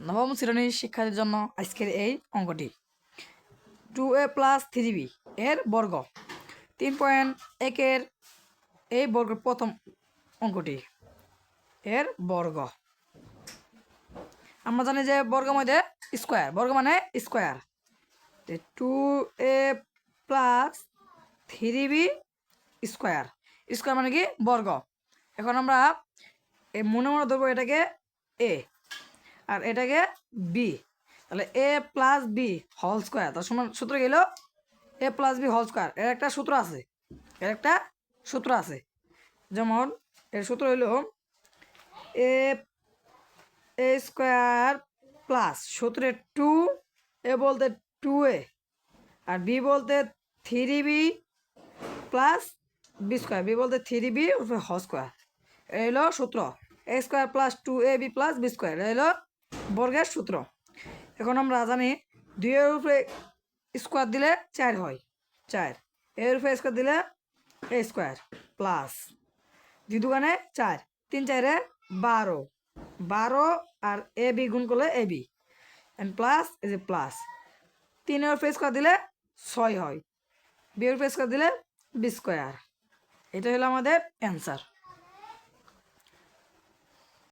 নবম শ্রেণীর শিক্ষার্থীর জন্য আজকের এই অঙ্কটি 2a + 3b এর বর্গ 3.1 এই বর্গের প্রথম অঙ্কটি এর বর্গ। আমরা জানি যে বর্গ মধ্যে স্কোয়ার, বর্গ মানে square. 2a + 3b square, square মানে কি বর্গ। এখন আমরা মনে মনে ধরবো এটাকে এ আর এটাকে বি, তাহলে a + b হোল স্কোয়ার, তার সমান সূত্র গেল a + b হোল স্কোয়ার। এর একটা সূত্র আছে, যেমন এর সূত্র হইল a স্কোয়ার প্লাস সূত্রে 2, এ বলতে 2a আর বি বলতে 3b plus b square, B বলতে 3b হোল স্কোয়ার। এ হলো সূত্র a square plus 2ab plus b square, এ হলো বর্গের সূত্র। এখন আমরা জানি 2 এর উপরে স্কোয়ার দিলে 4 হয়, 4 এর উপরে স্কোয়ার দিলে a স্কোয়ার প্লাস 2 দুগুণে 4, 3 4 12, 12 আর এ বি গুণ করলে এ বি এন্ড প্লাস এই যে প্লাস 3 এর উপরে স্কোয়ার দিলে 6 হয়, বি এর উপরে স্কোয়ার দিলে বি স্কোয়ার। এটা হলো আমাদের অ্যান্সার।